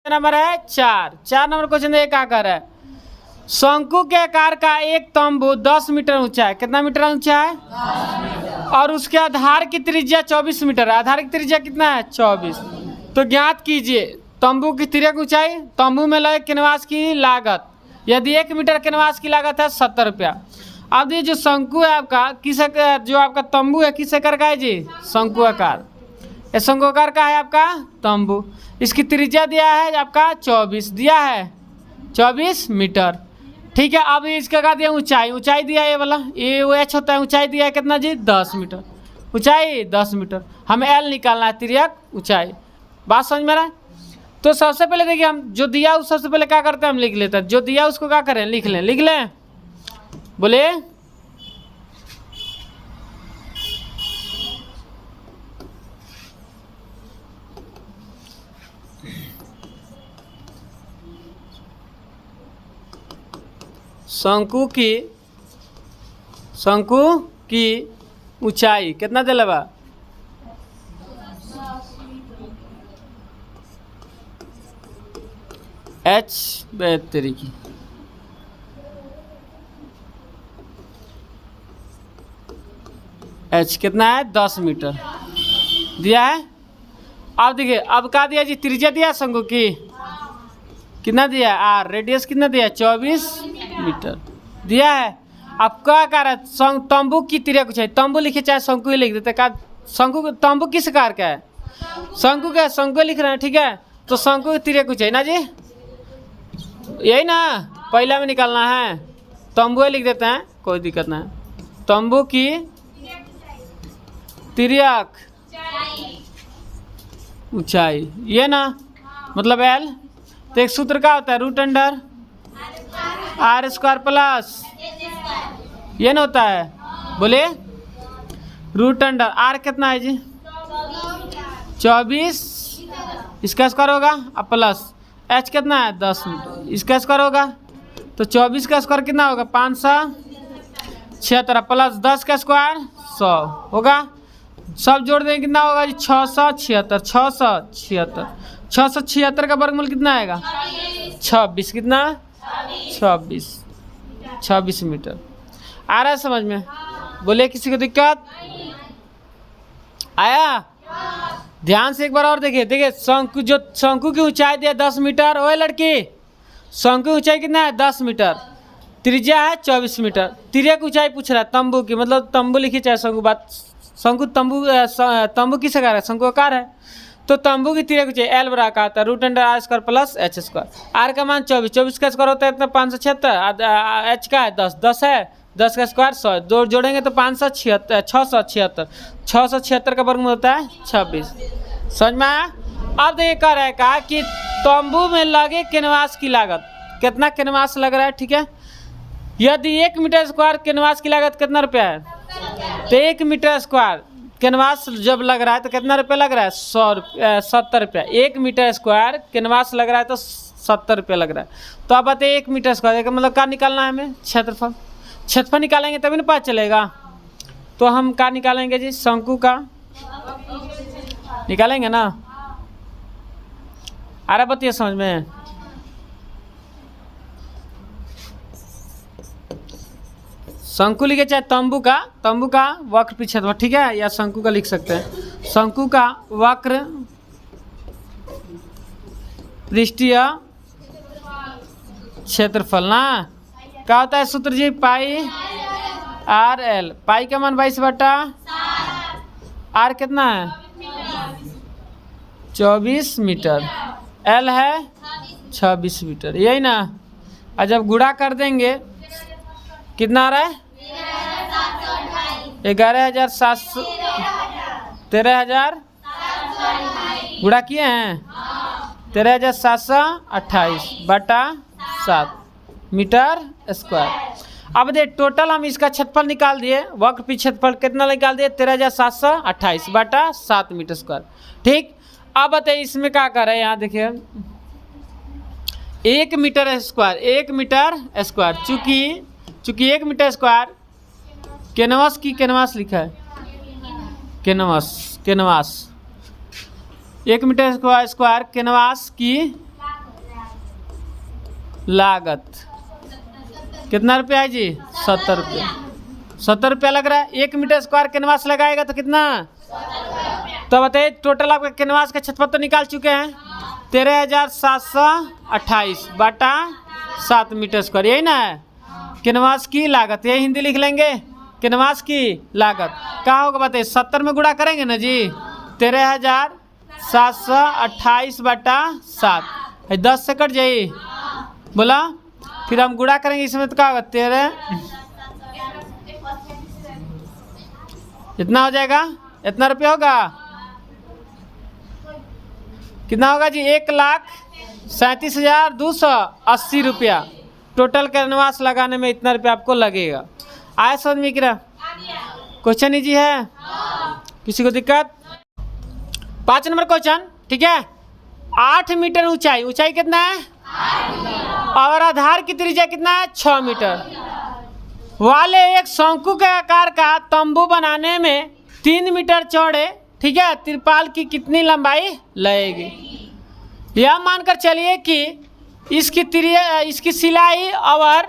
Number है 4 number question ये क्या कर रहा है? शंकु के आकार का एक तंबू 10 मीटर ऊंचा है। कितना मीटर ऊंचा है? 10 मीटर। और उसके आधार की त्रिज्या 24 मीटर है। आधार की त्रिज्या कितना है? 24। तो ज्ञात कीजिए तंबू की तिर्यक ऊंचाई, तंबू में लगे कैनवास की लागत। यदि 1 मीटर कैनवास की लागत है 70 रुपया। अब ये जो शंकु है आपका किस, जो आपका तंबू है किस आकार का है जी? शंकु आकार। ये शंकु आकार का है आपका तंबू। इसकी त्रिज्या दिया है आपका 24, दिया है 24 मीटर। ठीक है। अब इसका क्या दिया? ऊंचाई। ऊंचाई दिया ये वाला, ये वो एच होता है। ऊंचाई दिया है कितना जी? 10 मीटर। ऊंचाई 10 मीटर। हमें एल निकालना है, तिर्यक ऊंचाई। बात समझ में रहा है? तो सबसे पहले देखिए हम जो दिया उस सबसे पहले क्या करते हैं? हम लिख लेते हैं। जो दिया उसको क्या करें? लिख लें। लिख लें, बोले। शंकु की ऊंचाई कितना दिला बा? एच तरीकी एच कितना है? 10 मीटर दिया है। अब देखिए अब क्या दिया जी? त्रिज्या दिया शंकु की कितना दिया? आर। रेडियस कितना दिया? 24 मीटर दिया है। अब क्या कर रहा है? तंबू की तिर्यक ऊंचाई। तंबू लिखे चाहे शंकु ही लिख देते। का शंकु तंबू किस आकार का है? शंकु का। शंकु लिख रहे हैं, ठीक है। तो शंकु की तिर्यक ऊंचाई ना जी, यही ना पहला में निकालना है। तंबू लिख देते हैं, कोई दिक्कत नहीं। तंबू की तिर्यक ऊंचाई ये ना, मतलब एल। तो एक सूत्र क्या होता है? Root under R square plus ये ना होता है, बोले रूट अंडर आर कितना है जी? 24। इसका स्क्वायर होगा अब प्लस एच कितना है? 10 मीटर। इसका स्क्वायर होगा तो 24 का स्क्वायर कितना होगा? 576 प्लस 10 का स्क्वायर 100 होगा। सब जोड़ देंगे कितना होगा जी? 676। 676 का वर्गमूल कितना आएगा? 26। कितना? 26 मीटर। आ रहा है समझ में? बोले किसी को दिक्कत आया? ध्यान से एक बार और देखिए। देखिए शंकु, जो शंकु की ऊंचाई दिया 10 मीटर। ओए लड़की, शंकु की ऊंचाई कितना है? 10 मीटर। त्रिज्या है 24 मीटर। तिर्यक ऊंचाई पूछ रहा है तंबू की, मतलब तंबू लिखी चाहे शंकु। बात शंकु तंबू किस आकार है? शंकु आकार है। तो तंबू की तिर्यक ऊंचाई एल बराबर का आता है root under R square plus H square. R का मान 24, 24 का स्क्वायर होता है इतना 576। एच का है 10 है, 10 का स्क्वायर 100। दो जोड़ेंगे तो 676। 676 का वर्गमूल होता है 26। समझ में आया? अब देखिए कह रहा है कहा कि तंबू में लगे कैनवास की लागत। कितना कैनवास लग रहा है? ठीक है। यदि 1 मीटर स्क्वायर कैनवास की लागत कितना रुपया है? तो 1 मीटर स्क्वायर कैनवास जब लग रहा है तो कितना रुपया लग रहा है? 70 रुपया। 1 मीटर स्क्वायर कैनवास लग रहा है तो 70 रुपया लग रहा है। तो आप बताइए 1 मीटर स्क्वायर का मतलब क्या निकालना है हमें? क्षेत्रफल। क्षेत्रफल निकालेंगे तभी ना पता चलेगा। तो हम क्या निकालेंगे जी? शंकु का निकालेंगे ना। आ रहा बताइए समझ में? शंकु लिखे चाहे तंबू का वक्र पी क्षेत्रफल, ठीक है। या शंकु का लिख सकते हैं। शंकु का वक्र पृष्ठीय क्षेत्रफल ना क्या होता है? सूत्र जी पाई आर एल। पाई का मान 22/7। आर कितना है? 24 मीटर। एल है 26 मीटर, यही ना। और जब गुणा कर देंगे कितना आ रहा है? 11,700। 13,000 गुणा किए हैं 13,728/7 मीटर स्क्वायर। अब दे टोटल हम इसका क्षेत्रफल निकाल दिए। वक्र पी क्षेत्रफल कितना निकाल दिए? 13,728/7 मीटर स्क्वायर। ठीक। अब बताइए इसमें क्या कर रहे हैं? यहाँ देखिए 1 मीटर स्क्वायर। 1 मीटर स्क्वायर चूंकि 1 मीटर स्क्वायर कैनवास की कैनवास लिखा है। कैनवास 1 मीटर स्क्वायर कैनवास की लागत कितना रुपया है जी? 70 रुपया। 70 रुपया लग रहा है। 1 मीटर स्क्वायर कैनवास लगाएगा तो कितना? तो बताइए टोटल आपका कैनवास का क्षेत्रफल तो निकाल चुके हैं, 13,728 बटा 7 मीटर स्क्वायर, यही ना है कैनवास की लागत। यही हिंदी लिख लेंगे, कैनवास की लागत क्या होगा बताइए? 70 में गुणा करेंगे ना जी, 13,728 बटा 7, 10 से कट जाइए बोला। फिर हम गुणा करेंगे इसमें तो क्या होगा? 13 इतना हो जाएगा, इतना रुपया होगा, कितना होगा जी? 1,37,280 रुपया टोटल कैनवास लगाने में इतना रुपया आपको लगेगा। आए समझ में क्या? क्वेश्चन इजी है, किसी को दिक्कत? 5 नंबर क्वेश्चन, ठीक है। 8 मीटर ऊंचाई, ऊंचाई कितना है? और आधार की त्रिज्या कितना है? 6 मीटर वाले एक शंकु के आकार का तंबू बनाने में 3 मीटर चौड़े, ठीक है, तिरपाल की कितनी लंबाई लगेगी? यह मानकर चलिए कि इसकी सिलाई और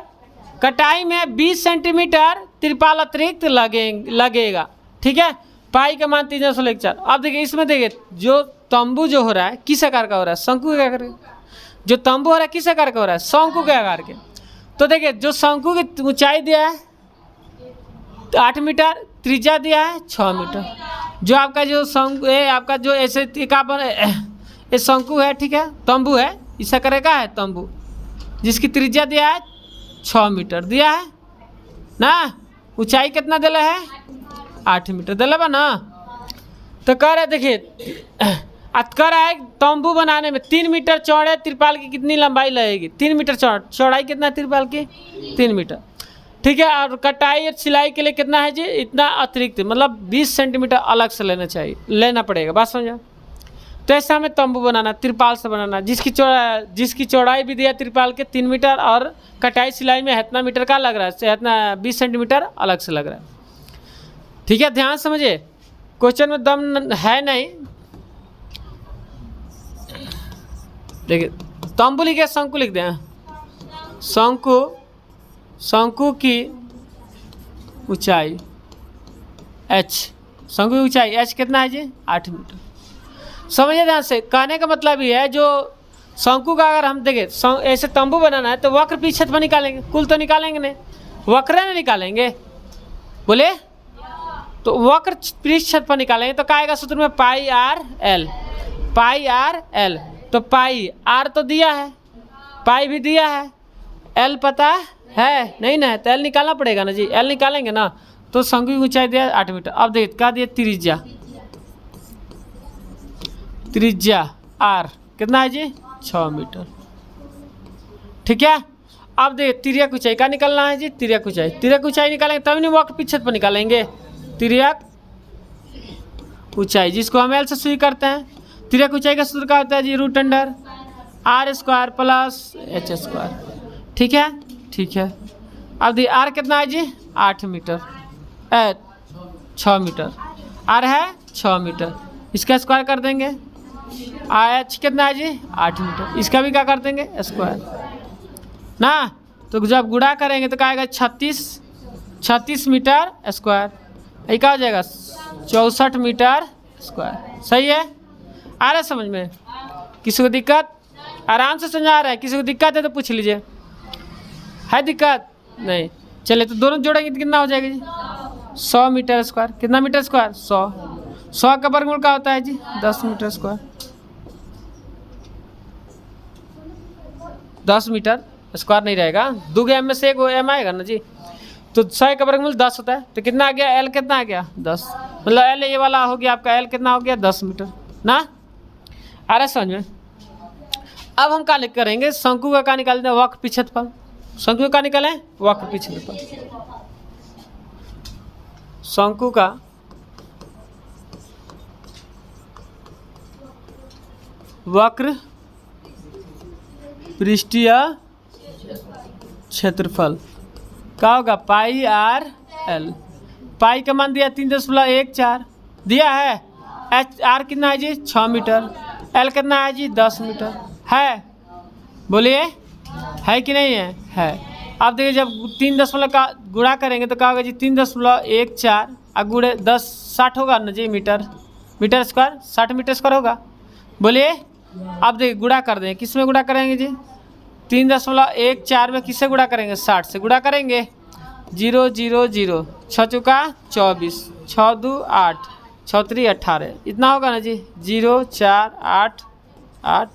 कटाई में 20 सेंटीमीटर तिरपाल अतिरिक्त लगेगा, ठीक है। पाई का मान 304। अब देखिए इसमें देखिए जो तंबू जो हो रहा है किस आकार का हो रहा है? शंकु के आकार का। जो तंबू हो रहा है किस आकार का हो रहा है? शंकु के आकार के। तो देखिए जो शंकु की ऊंचाई दिया है 8 मीटर, त्रिज्या दिया है 6 मीटर। जो आपका जो शंकु है, आपका जो ऐसे ये शंकु है, ठीक है, तंबू है, इस आकार का है तंबू, जिसकी त्रिज्या दिया है 6 मीटर दिया है ना। ऊंचाई कितना दिला है? 8 मीटर दिला बा ना। तो कह रहे देखिए कह रहा है तंबू बनाने में 3 मीटर चौड़े तिरपाल की कितनी लंबाई लगेगी? 3 मीटर चौड़ाई कितना है तिरपाल की? 3 मीटर, ठीक है। और कटाई और सिलाई के लिए कितना है जी? इतना अतिरिक्त, मतलब 20 सेंटीमीटर अलग से लेना पड़ेगा। बात समझा? तो ऐसा हमें तंबू बनाना, तिरपाल से बनाना, जिसकी चौड़ाई भी दिया तिरपाल के 3 मीटर और कटाई सिलाई में इतना मीटर का लग रहा है, इतना 20 सेंटीमीटर अलग से लग रहा है, ठीक है। ध्यान समझिए, क्वेश्चन में दम है नहीं। देखिए तंबू लिखे, शंकु लिख दें। शंकु की ऊंचाई h, शंकु की ऊंचाई h कितना है जी? 8 मीटर। समझिए ध्यान से, कहने का मतलब ये है जो शंकु का अगर हम देखें ऐसे तंबू बनाना है तो वक्र पीछ क्षेत्रफल निकालेंगे, कुल तो निकालेंगे नहीं, वक्र में निकालेंगे, बोले तो वक्र पृष्ठ क्षेत्रफल निकालेंगे तो क्या आएगा सूत्र में? पाई आर एल। तो पाई आर तो दिया है, पाई भी दिया है, एल पता है नहीं ना? तो एल निकालना पड़ेगा ना जी, एल निकालेंगे ना। तो शंकु की ऊंचाई दिया 8 मीटर। अब देखिए क्या दिया? त्रिज्या आर कितना है जी? 6 मीटर, ठीक है। अब देखिए तिर्यक ऊंचाई का निकालना है जी, तिर्यक ऊंचाई निकालेंगे तभी नहीं वक्र पृष्ठ क्षेत्रफल निकालेंगे। तिर्यक ऊंचाई जिसको हम एल से शुरू करते हैं। तिर्यक ऊंचाई का सूत्र क्या होता है जी? √r² + h², ठीक है, ठीक है। अब देखिए आर कितना है जी? 8 मीटर, 6 मीटर, आर है 6 मीटर, इसका स्क्वायर कर देंगे। एच कितना है जी? 8 मीटर, इसका भी क्या कर देंगे? स्क्वायर ना। तो जब गुणा करेंगे तो क्या आएगा? 36 मीटर स्क्वायर, ये क्या हो जाएगा? 64 मीटर स्क्वायर। सही है, आ रहा है समझ में? किसी को दिक्कत? आराम से समझा रहा है, किसी को दिक्कत है तो पूछ लीजिए। है दिक्कत? नहीं, चलिए तो दोनों जोड़ेंगे तो कितना हो जाएगा जी? 100 मीटर स्क्वायर। कितना मीटर स्क्वायर? 100 का वर्गमूल क्या होता है जी? 10 मीटर स्क्वायर। 10 मीटर स्क्वायर नहीं रहेगा, 2 एम में से 1 एम आएगा ना जी। तो 100 का वर्गमूल 10 होता है, तो कितना आ गया? एल कितना आ गया? 10, मतलब एल ये वाला हो गया आपका, एल कितना हो गया? 10 मीटर ना। आ रहा समझ में? अब हम क्या करेंगे? शंकु का क्या निकालते हैं? वक्र पृष्ठ क्षेत्रफल। शंकु का निकालें? वक्र पृष्ठ क्षेत्रफल। शंकु का वक्र पृष्ठीय क्षेत्रफल क्या होगा? पाई आर एल। पाई का मान दिया 3.14 दिया है। एच आर कितना है जी? 6 मीटर। एल कितना है जी? 10 मीटर है। बोलिए है कि नहीं है। अब देखिए जब 3 दशमलव का गुणा करेंगे तो क्या होगा जी 3.14 और गुणे 10 60 होगा ना जी मीटर स्क्वायर 60 मीटर स्क्वायर होगा। बोलिए अब देखिए गुणा कर दें, किस में गुणा करेंगे जी 3.14 में किससे गुणा करेंगे 60 से गुणा करेंगे। 0 0 0 6 चौका 24 6 2 8 6 3 18 इतना होगा ना जी 0 4 8 8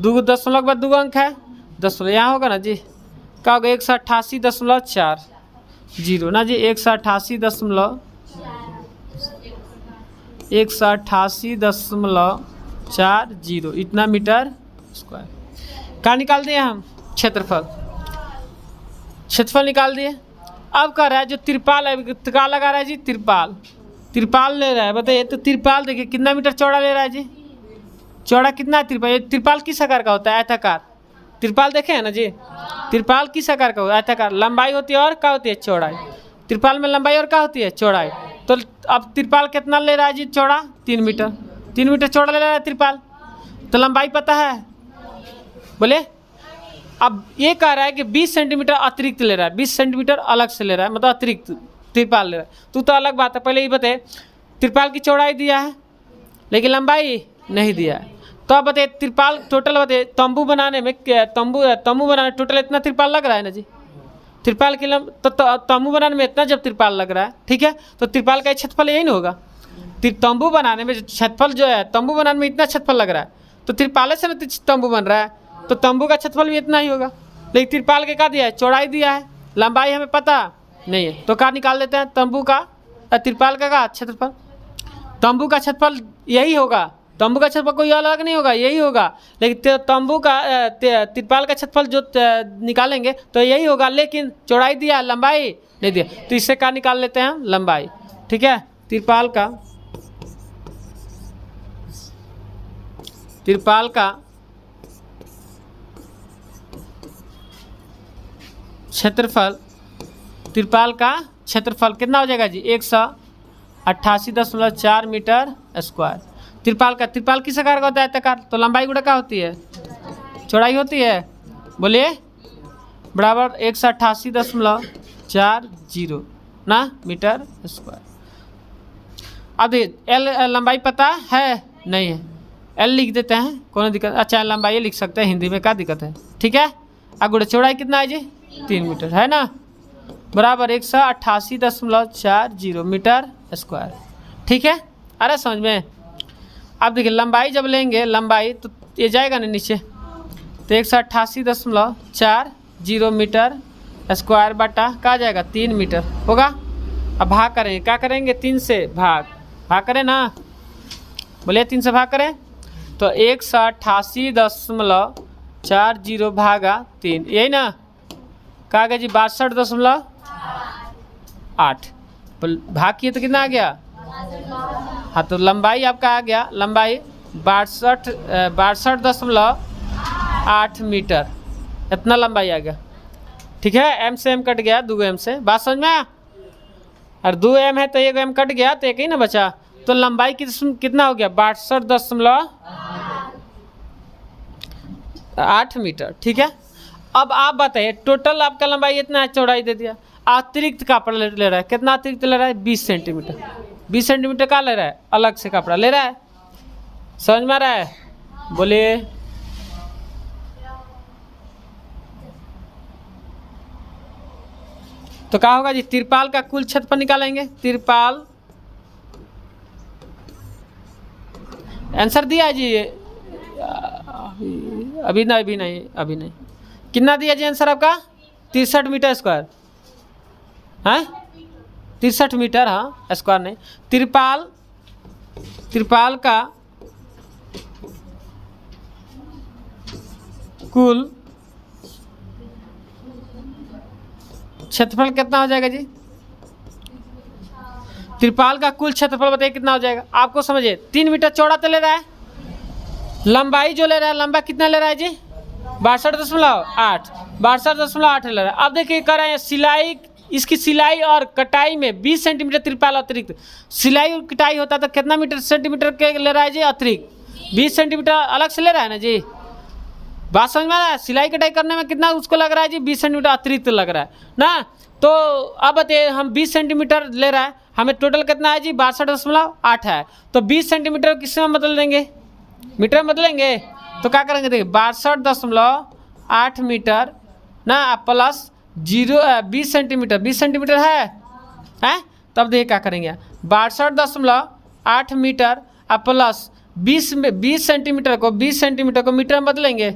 2 दशमलव के बाद 2 अंक है दशमलव यहाँ होगा ना जी क्या होगा 188.40 ना जी 188.40 इतना मीटर स्क्वायर। कहाँ निकाल दिए हम क्षेत्रफल निकाल दिए। अब कह रहा है जो तिरपाल है क्या लगा रहा है जी तिरपाल ले रहा है। बताइए तो तिरपाल देखिए कितना मीटर चौड़ा ले रहा है जी, चौड़ा कितना है तिरपाल किस आकार का होता है आयताकार। तिरपाल देखे हैं ना जी तिरपाल किस आकार का होता है आयताकार, लंबाई होती है और क्या होती है चौड़ाई। तिरपाल में लंबाई और क्या होती है चौड़ाई। तो अब तिरपाल कितना ले रहा है जी चौड़ा 3 मीटर चौड़ा ले रहा है तिरपाल। तो लंबाई पता है बोले। अब ये कह रहा है कि 20 सेंटीमीटर अतिरिक्त ले रहा है 20 सेंटीमीटर अलग से ले रहा है मतलब अतिरिक्त तिरपाल ले रहा है। तो अलग बात है पहले ये बताए तिरपाल की चौड़ाई दिया है लेकिन लंबाई नहीं दिया है। तो अब बताइए तिरपाल टोटल बताइए तंबू बनाने में तंबू बनाने टोटल इतना तिरपाल लग रहा है ना जी। तिरपाल की तंबू बनाने में इतना जब तिरपाल लग रहा है ठीक है तो तिरपाल का क्षेत्रफल यही ना होगा। तंबू बनाने में क्षेत्रफल जो है तंबू बनाने में इतना क्षेत्रफल लग रहा है तो तिरपाल से ना तंबू बन रहा है तो तंबू का क्षेत्रफल भी इतना ही होगा। लेकिन तिरपाल के क्या दिया है चौड़ाई दिया है, लंबाई हमें पता नहीं है तो क्या निकाल देते हैं तंबू का तिरपाल का क्षेत्रफल। तंबू का क्षेत्रफल यही होगा, तंबू का क्षेत्रफल कोई अलग नहीं होगा यही होगा। लेकिन तंबू का तिरपाल का क्षेत्रफल जो निकालेंगे तो यही होगा लेकिन चौड़ाई दिया लंबाई नहीं दिया। तो इससे क्या निकाल लेते हैं हम लंबाई। ठीक है तिरपाल का क्षेत्रफल तिरपाल का क्षेत्रफल कितना हो जाएगा जी 188.4 मीटर स्क्वायर। तिरपाल किस आकार का होता है आयताकार तो लंबाई गुणा क्या होती है चौड़ाई होती है बोलिए बराबर 188.40 ना मीटर स्क्वायर। अब देखिए एल लंबाई पता है नहीं है एल लिख देते हैं कोनो दिक्कत। अच्छा लंबाई लिख सकते हैं हिंदी में क्या दिक्कत है ठीक है। अब गुणा चौड़ाई कितना है जी 3 मीटर है ना बराबर 188.40 मीटर स्क्वायर। ठीक है अरे समझ में। अब देखिए लंबाई जब लेंगे लंबाई तो ये जाएगा ना नीचे तो 188.40 मीटर स्क्वायर बटा कहा जाएगा 3 मीटर होगा। अब भाग करेंगे क्या करेंगे 3 से भाग करें ना बोलिए 3 से भाग करें तो 188.40 भागा 3 यही ना कहा गया जी 62.8 भाग किए तो कितना आ गया। हाँ तो लंबाई आपका आ गया लंबाई 62.8 मीटर इतना लंबाई आ गया। ठीक है एम से एम कट गया 2 एम से बात समझ में आया। और 2 एम है तो 1 एम कट गया तो एक ही ना बचा तो लंबाई कितना हो गया 62.8 मीटर। ठीक है अब आप बताइए टोटल आपका लंबाई इतना है चौड़ाई दे दिया अतिरिक्त कपड़ा ले रहा है कितना अतिरिक्त ले रहा है 20 सेंटीमीटर 20 सेंटीमीटर का ले रहा है अलग से कपड़ा ले रहा है समझ में आ रहा है बोलिए। तो क्या होगा जी तिरपाल का कुल क्षेत्रफल निकालेंगे तिरपाल आंसर दिया है जी अभी नहीं कितना दिया जी आंसर आपका 63 मीटर स्क्वायर है 63 मीटर हाँ स्क्वायर नहीं। तिरपाल का कुल क्षेत्रफल कितना हो जाएगा जी तिरपाल का कुल क्षेत्रफल बताइए कितना हो जाएगा आपको समझिए 3 मीटर चौड़ा तो ले रहा है लंबाई जो ले रहा है लंबा कितना ले रहा है जी 62.8 ले रहा है। अब देखिए कर रहे हैं सिलाई इसकी सिलाई और कटाई में 20 सेंटीमीटर तिरपाल अतिरिक्त सिलाई और कटाई होता है तो कितना मीटर सेंटीमीटर के ले रहा है जी अतिरिक्त 20 सेंटीमीटर अलग से ले रहा है ना जी बात समझ में आ रहा है? सिलाई कटाई करने में कितना उसको लग रहा है जी? 20 सेंटीमीटर अतिरिक्त लग रहा है ना। तो अब बताइए, हम 20 सेंटीमीटर ले रहा है, हमें टोटल कितना है जी? 62.8 है। तो 20 सेंटीमीटर किस में बदल देंगे? मीटर में बदलेंगे। तो क्या करेंगे? देखिए 62.8 मीटर ना प्लस 20 सेंटीमीटर, 20 सेंटीमीटर है। तब देखिए क्या करेंगे, 62.8 मीटर प्लस 20 सेंटीमीटर को 20 सेंटीमीटर को मीटर में बदलेंगे।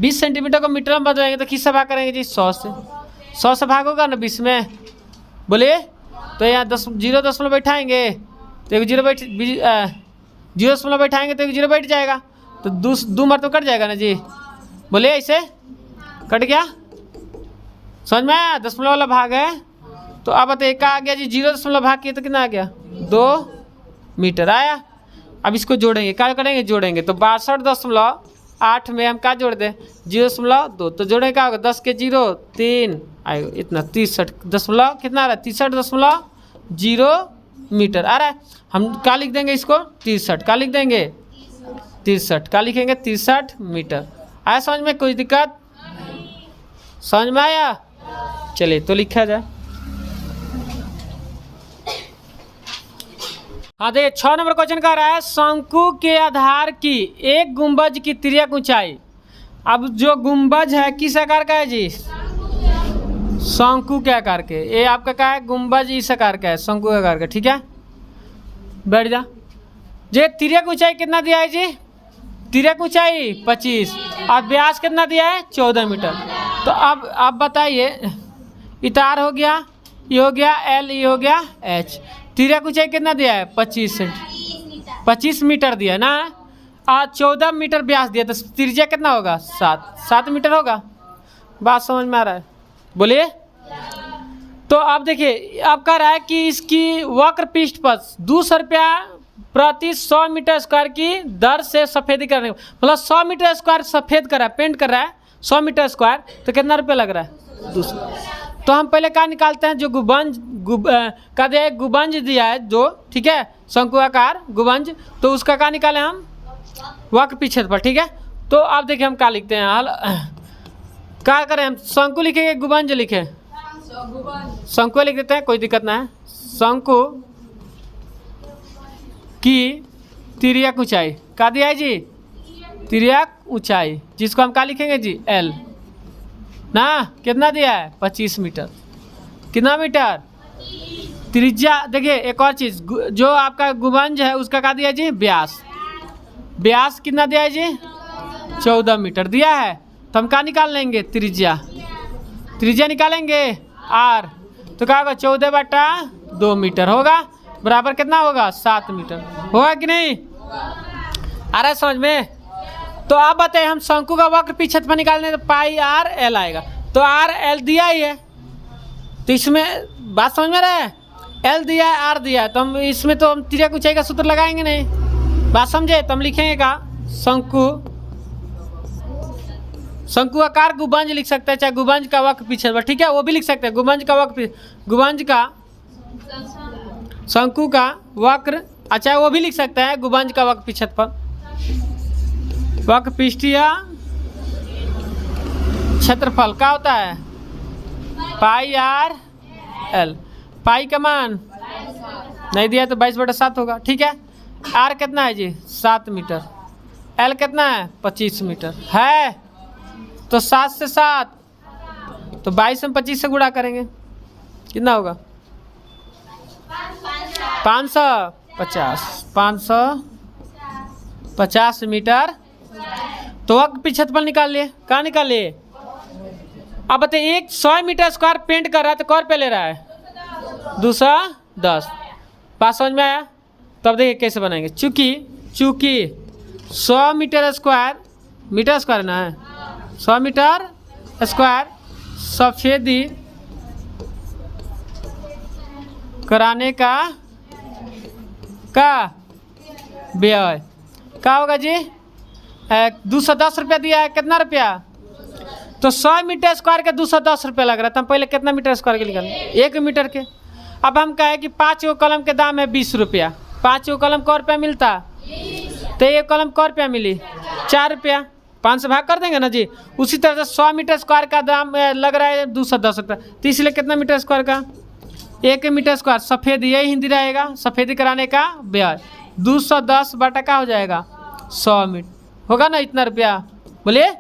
20 सेंटीमीटर को मीटर में बदलेंगे तो किससे भाग करेंगे जी? 100 से। 100 से भाग होगा ना 20 में, बोलिए। तो यहाँ 0 बैठाएंगे तो एक 0 बैठाएंगे तो एक 0 बैठ जाएगा, तो 2 मर तो कट जाएगा ना जी, बोलिए। ऐसे कट गया, समझ में आया? 10 वाला भाग है। तो अब बताइए क्या आ गया जी? 0 भाग किया तो कितना आ गया? 2 मीटर आया। अब इसको जोड़ेंगे, क्या करेंगे? जोड़ेंगे। तो 62.8 में हम क्या जोड़ दें? 0.2। तो जोड़ेंगे क्या होगा? 10 के 0 3 आएगा, इतना 63 दशमलव कितना आ रहा है? 63.0 मीटर आ रहा है। हम क्या लिख देंगे इसको? 63। क्या लिख देंगे? 63। क्या लिखेंगे? 63 मीटर। आया समझ में? कोई दिक्कत समझ में आया? चलिए तो लिखा जाए। हाँ देखिए 6 नंबर क्वेश्चन का रहा है, शंकु के आधार की एक गुंबज की तिर्यक ऊंचाई। अब जो गुंबज है किस आकार का है जी? शंकु के आकार के। ये आपका क्या है? गुंबज इस आकार का है, शंकु के आकार का। ठीक है, बैठ जा। जे तिर्यक ऊंचाई कितना दिया है जी? तिर्यक ऊंचाई 25 और व्यास कितना दिया है? 14 मीटर। तो अब आप बताइए, इतार हो गया, ये हो गया एल, ये हो गया एच। तिर्यक ऊंचाई कितना दिया है? 25 मीटर दिया ना, और 14 मीटर व्यास दिया, तो त्रिज्या कितना होगा? 7 मीटर होगा। बात समझ में आ रहा है? बोलिए। तो आप देखिए, आप कह रहा है कि इसकी वक्र पृष्ठ पर 200 रुपया प्रति 100 मीटर स्क्वायर की दर से सफ़ेदी करने, मतलब 100 मीटर स्क्वायर सफ़ेद कर रहा है, पेंट कर रहा है 100 मीटर स्क्वायर, तो कितना रुपया लग रहा है? 200। तो हम पहले क्या निकालते हैं? जो गुबंज दिया है जो, ठीक है, शंकुआकार गुबंज, तो उसका क्या निकालें हम? वक्र पृष्ठ पर। ठीक है, तो आप देखिए हम क्या लिखते हैं, हाल क्या करें हम? शंकु लिखेंगे, गुबंज लिखें? शंकु लिख देते हैं, कोई दिक्कत ना है। शंकु की तिर्यक ऊंचाई क्या दिया है जी? तिर्यक ऊंचाई, जिसको हम क्या लिखेंगे जी? एल ना। कितना दिया है? 25 मीटर। कितना मीटर? त्रिज्या। देखिए एक और चीज़, जो आपका गुबंज है उसका क्या दिया जी? व्यास। व्यास कितना दिया है जी? 14 मीटर दिया है। तो हम क्या निकाल लेंगे? त्रिज्या। त्रिज्या निकालेंगे आर, तो क्या होगा? 14/2 मीटर होगा, बराबर कितना होगा? 7 मीटर होगा कि नहीं? आ रहा है समझ में? तो आप बताइए, हम शंकु का वक्र पृष्ठ पर निकालने, तो पाई आर एल आएगा। तो आर एल दिया ही है, तो इसमें बात समझ में रहा है? एल दिया है, आर दिया है, तो हम इसमें तो हम तिर्यक ऊंचाई का सूत्र लगाएंगे नहीं। बात समझे? तो हम लिखेंगे का? शंकु आकार गुबंज लिख सकते हैं, चाहे गुबंज का वक्र पृष्ठ पर। ठीक है, वो भी लिख सकते हैं, गुबंज का वक्र, गुबंज का शंकु का वक्र, अच्छा वो भी लिख सकते हैं, गुबंज का वक्र पृष्ठ पर। वक्र पृष्ठीय क्षेत्रफल क्या होता है? पाई आर एल। पाई का मान नहीं दिया तो 22/7 होगा। ठीक है, आर कितना है जी? 7 मीटर। एल कितना है? 25 मीटर है। तो 7 से 7, तो 22 में 25 से गुणा करेंगे, कितना होगा? 550 मीटर। तो वक्र पृष्ठ पर निकाल लिए। कहाँ निकाल लिए? अब बताइए, एक 100 मीटर स्क्वायर पेंट कर रहा है तो कौन पे ले रहा है? 210। बात समझ में आया? तब देखिए कैसे बनाएंगे। चूँकि 100 मीटर स्क्वायर ना है, 100 मीटर स्क्वायर सफेदी कराने का व्यय क्या होगा जी? 210 रुपया दिया है। कितना रुपया? तो 100 मीटर स्क्वायर के 210 रुपया लग रहा था। हम पहले कितना मीटर स्क्वायर के निकालें? 1 मीटर के। अब हम कहें कि 5 गो कलम के दाम है 20 रुपया। 5 गो कलम कै रुपया मिलता? तो एक कलम कै रुपया मिली? 4 रुपया। 5 से भाग कर देंगे ना जी। उसी तरह से 100 मीटर स्क्वायर का दाम लग रहा है 210 रुपये, तो इसलिए कितना मीटर स्क्वायर का 1 मीटर स्क्वायर सफ़ेद, यही हिंदी रहेगा, सफ़ेदी कराने का ब्याज 210 बटा का हो जाएगा 100 मीटर, होगा ना इतना रुपया, बोलिए।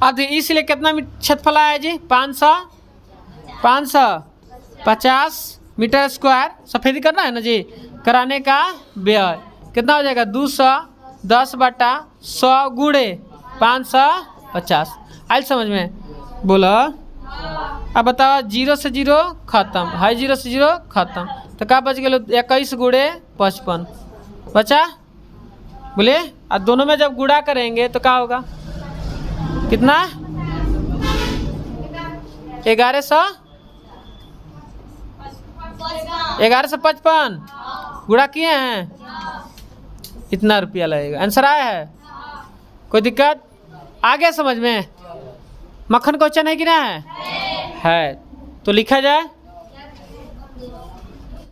अब इसलिए कितना क्षेत्रफल आया जी 550 मीटर स्क्वायर सफ़ेदी करना है ना जी, कराने का ब्याज कितना हो जाएगा 210 बटा 100 गुणे 550। आई समझ में, बोलो। अब बताओ 0 से 0 खत्म, हाई 0 से 0 खत्म, तो क्या बच गया 21 गुणे 55 बचा, बोलिए। और दोनों में जब गुणा करेंगे तो क्या होगा, कितना 1155 गुणा किए हैं, इतना रुपया लगेगा। आंसर आया है, कोई दिक्कत आगे समझ में? मक्खन क्वेश्चन है कि ना है तो लिखा जाए।